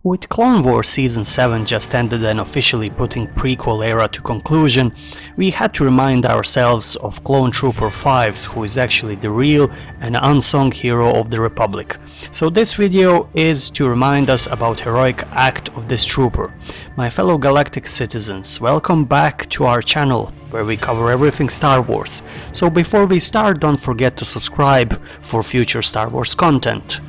With Clone Wars Season 7 just ended and officially putting prequel era to conclusion, we had to remind ourselves of Clone Trooper 5's, who is actually the real and unsung hero of the Republic. So this video is to remind us about heroic act of this trooper. My fellow galactic citizens, welcome back to our channel, where we cover everything Star Wars. So before we start, don't forget to subscribe for future Star Wars content.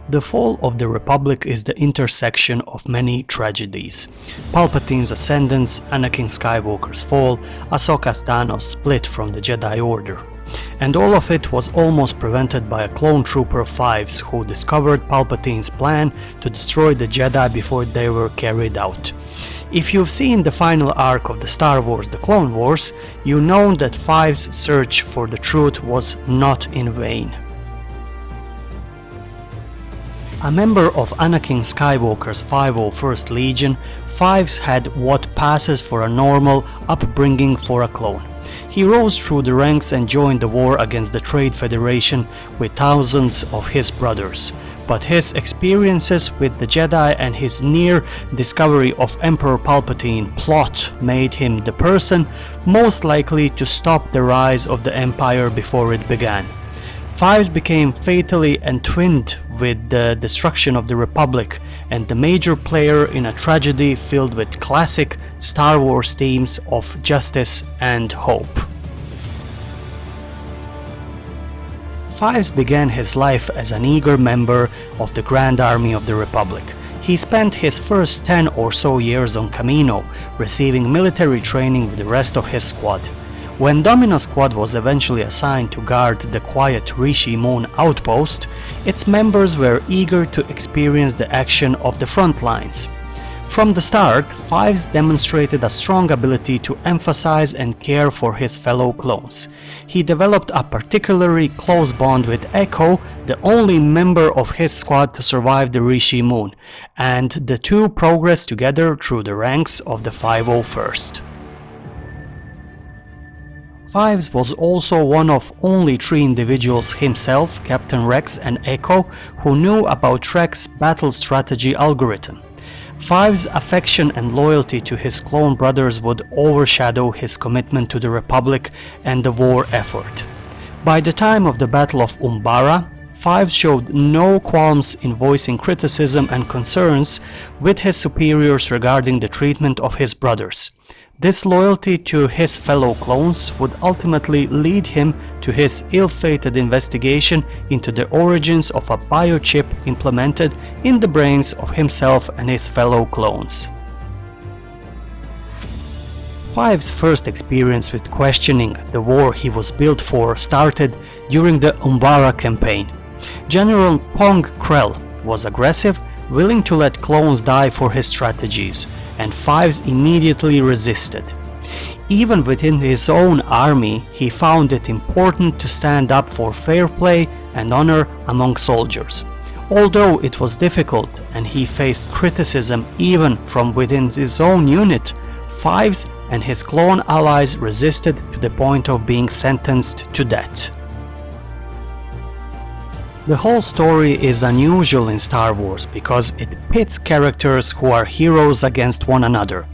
The fall of the Republic is the intersection of many tragedies. Palpatine's ascendance, Anakin Skywalker's fall, Ahsoka's Thanos split from the Jedi Order. And all of it was almost prevented by a clone trooper 5's who discovered Palpatine's plan to destroy the Jedi before they were carried out. If you've seen the final arc of the Star Wars, the Clone Wars, you know that 5's search for the truth was not in vain. A member of Anakin Skywalker's 501st Legion, 5's had what passes for a normal upbringing for a clone. He rose through the ranks and joined the war against the Trade Federation with thousands of his brothers. But his experiences with the Jedi and his near discovery of Emperor Palpatine plot made him the person most likely to stop the rise of the Empire before it began. 5's became fatally entwined with the destruction of the Republic and the major player in a tragedy filled with classic Star Wars themes of justice and hope. 5's began his life as an eager member of the Grand Army of the Republic. He spent his first 10 or so years on Camino, receiving military training with the rest of his squad. When Domino Squad was eventually assigned to guard the quiet Rishi Moon outpost, its members were eager to experience the action of the front lines. From the start, 5's demonstrated a strong ability to emphasize and care for his fellow clones. He developed a particularly close bond with Echo, the only member of his squad to survive the Rishi Moon, and the two progressed together through the ranks of the 501st. 5's was also one of only 3 individuals, himself, Captain Rex and Echo, who knew about Rex's battle strategy algorithm. 5's affection and loyalty to his clone brothers would overshadow his commitment to the Republic and the war effort. By the time of the Battle of Umbara, 5's showed no qualms in voicing criticism and concerns with his superiors regarding the treatment of his brothers. This loyalty to his fellow clones would ultimately lead him to his ill-fated investigation into the origins of a biochip implemented in the brains of himself and his fellow clones. 5's first experience with questioning the war he was built for started during the Umbara campaign. General Pong Krell was aggressive, willing to let clones die for his strategies, and 5's immediately resisted. Even within his own army, he found it important to stand up for fair play and honor among soldiers. Although it was difficult and he faced criticism even from within his own unit, 5's and his clone allies resisted to the point of being sentenced to death. The whole story is unusual in Star Wars because it pits characters who are heroes against one another.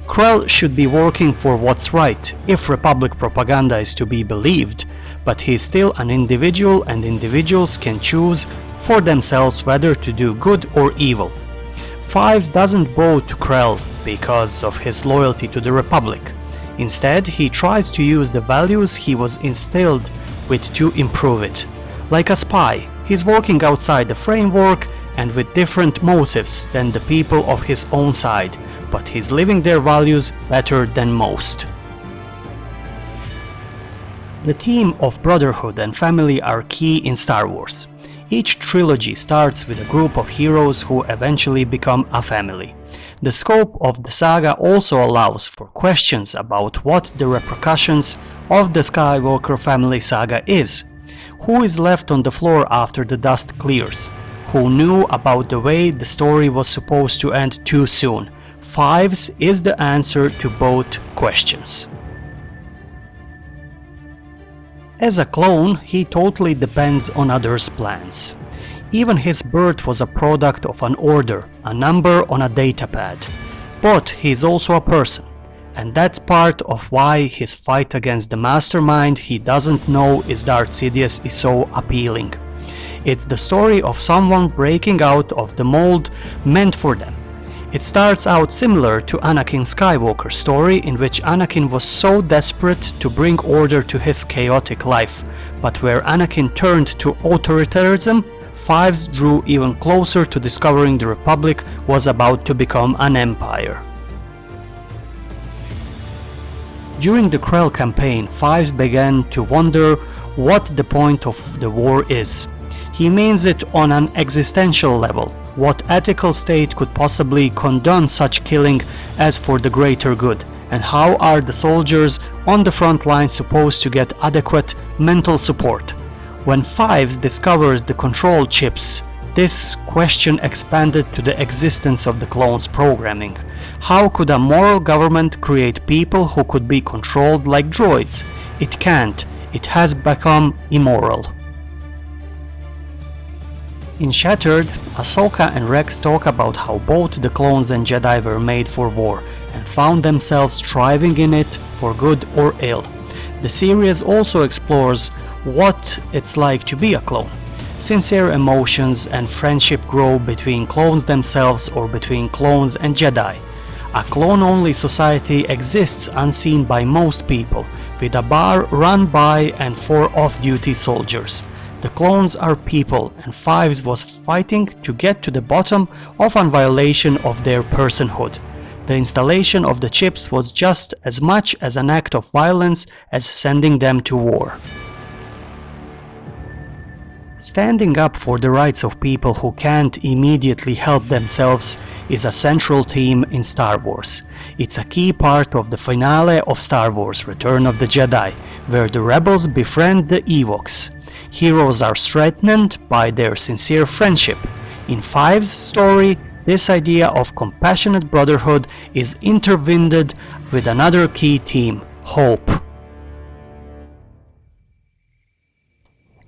Krell should be working for what's right, if Republic propaganda is to be believed, but he's still an individual and individuals can choose for themselves whether to do good or evil. 5's doesn't bow to Krell because of his loyalty to the Republic. Instead, he tries to use the values he was instilled with to improve it. Like a spy, he's working outside the framework and with different motives than the people of his own side, but he's living their values better than most. The theme of brotherhood and family are key in Star Wars. Each trilogy starts with a group of heroes who eventually become a family. The scope of the saga also allows for questions about what the repercussions of the Skywalker family saga is. Who is left on the floor after the dust clears? Who knew about the way the story was supposed to end too soon? 5's is the answer to both questions. As a clone, he totally depends on others' plans. Even his birth was a product of an order, a number on a datapad. But he's also a person, and that's part of why his fight against the mastermind he doesn't know is Darth Sidious is so appealing. It's the story of someone breaking out of the mold meant for them. It starts out similar to Anakin Skywalker's story, in which Anakin was so desperate to bring order to his chaotic life, but where Anakin turned to authoritarianism, Fives drew even closer to discovering the Republic was about to become an empire. During the Krell campaign, Fives began to wonder what the point of the war is. He means it on an existential level. What ethical state could possibly condone such killing as for the greater good? And how are the soldiers on the front line supposed to get adequate mental support? When Fives discovers the control chips, this question expanded to the existence of the clones' programming. How could a moral government create people who could be controlled like droids? It can't. It has become immoral. In Shattered, Ahsoka and Rex talk about how both the clones and Jedi were made for war and found themselves striving in it for good or ill. The series also explores what it's like to be a clone. Sincere emotions and friendship grow between clones themselves or between clones and Jedi. A clone-only society exists unseen by most people, with a bar run by and for off-duty soldiers. The clones are people, and Fives was fighting to get to the bottom of a violation of their personhood. The installation of the chips was just as much as an act of violence as sending them to war. Standing up for the rights of people who can't immediately help themselves is a central theme in Star Wars. It's a key part of the finale of Star Wars: Return of the Jedi, where the rebels befriend the Ewoks. Heroes are strengthened by their sincere friendship. In Fives' story, this idea of compassionate brotherhood is intertwined with another key theme: hope.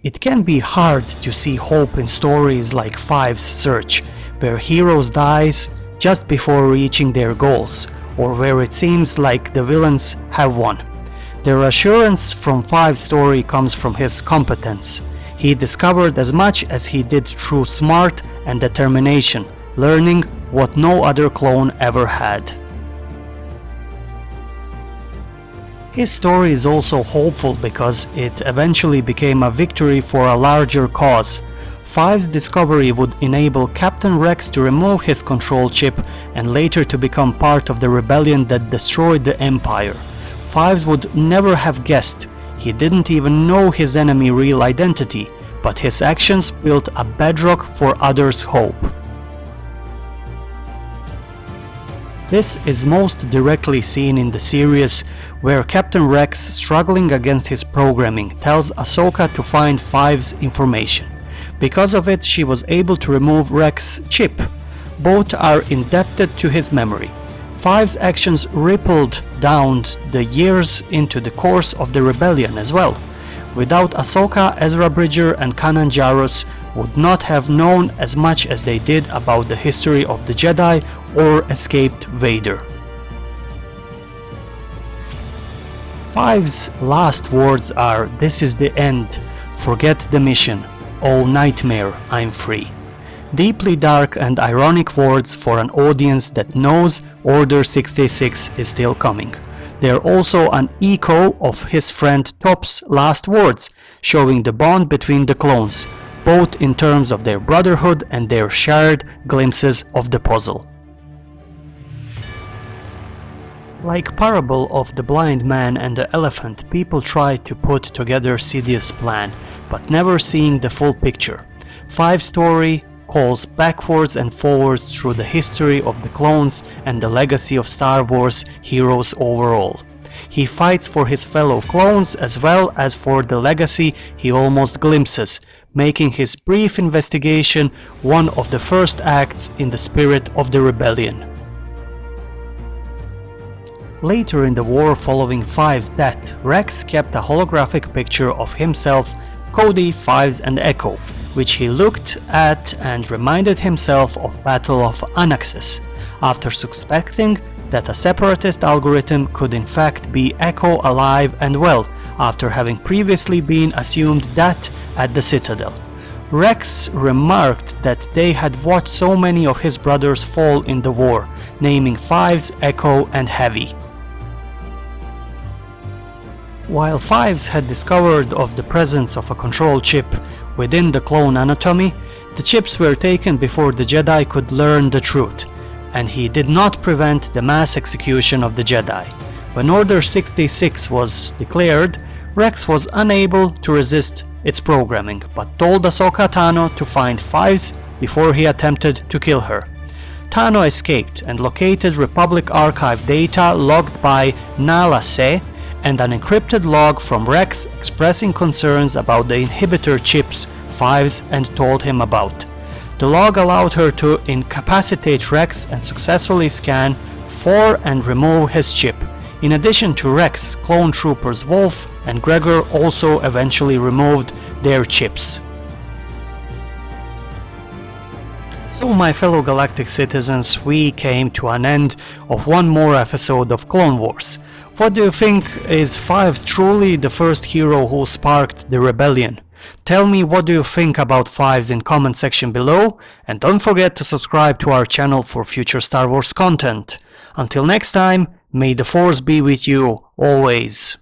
It can be hard to see hope in stories like Fives' Search, where heroes die just before reaching their goals, or where it seems like the villains have won. The reassurance from Fives' story comes from his competence. He discovered as much as he did through smart and determination, learning what no other clone ever had. His story is also hopeful because it eventually became a victory for a larger cause. Fives' discovery would enable Captain Rex to remove his control chip and later to become part of the rebellion that destroyed the Empire. Fives would never have guessed. He didn't even know his enemy's real identity, but his actions built a bedrock for others' hope. This is most directly seen in the series, where Captain Rex, struggling against his programming, tells Ahsoka to find Fives' information. Because of it, she was able to remove Rex's chip. Both are indebted to his memory. Fives' actions rippled down the years into the course of the rebellion as well. Without Ahsoka, Ezra Bridger and Kanan Jarrus would not have known as much as they did about the history of the Jedi or escaped Vader. Fives' last words are, "This is the end. Forget the mission. Oh nightmare, I'm free." Deeply dark and ironic words for an audience that knows Order 66 is still coming. They're also an echo of his friend Top's last words, showing the bond between the clones, both in terms of their brotherhood and their shared glimpses of the puzzle. Like Parable of the Blind Man and the Elephant, people try to put together Sidious' plan, but never seeing the full picture. Fives' story calls backwards and forwards through the history of the clones and the legacy of Star Wars heroes overall. He fights for his fellow clones as well as for the legacy he almost glimpses, making his brief investigation one of the first acts in the spirit of the rebellion. Later in the war following Fives' death, Rex kept a holographic picture of himself, Cody, Fives and Echo, which he looked at and reminded himself of Battle of Anaxes, after suspecting that a separatist algorithm could in fact be Echo alive and well, after having previously been assumed that at the Citadel. Rex remarked that they had watched so many of his brothers fall in the war, naming Fives, Echo and Heavy. While Fives had discovered of the presence of a control chip within the clone anatomy, the chips were taken before the Jedi could learn the truth, and he did not prevent the mass execution of the Jedi. When Order 66 was declared, Rex was unable to resist its programming, but told Ahsoka Tano to find Fives before he attempted to kill her. Tano escaped and located Republic Archive data logged by Nala Se and an encrypted log from Rex expressing concerns about the inhibitor chips Fives and told him about. The log allowed her to incapacitate Rex and successfully scan for and remove his chip. In addition to Rex, clone troopers Wolf and Gregor also eventually removed their chips. So my fellow galactic citizens, we came to an end of one more episode of Clone Wars. What do you think? Is Fives truly the first hero who sparked the rebellion? Tell me what do you think about Fives in comment section below, and don't forget to subscribe to our channel for future Star Wars content. Until next time, may the Force be with you always.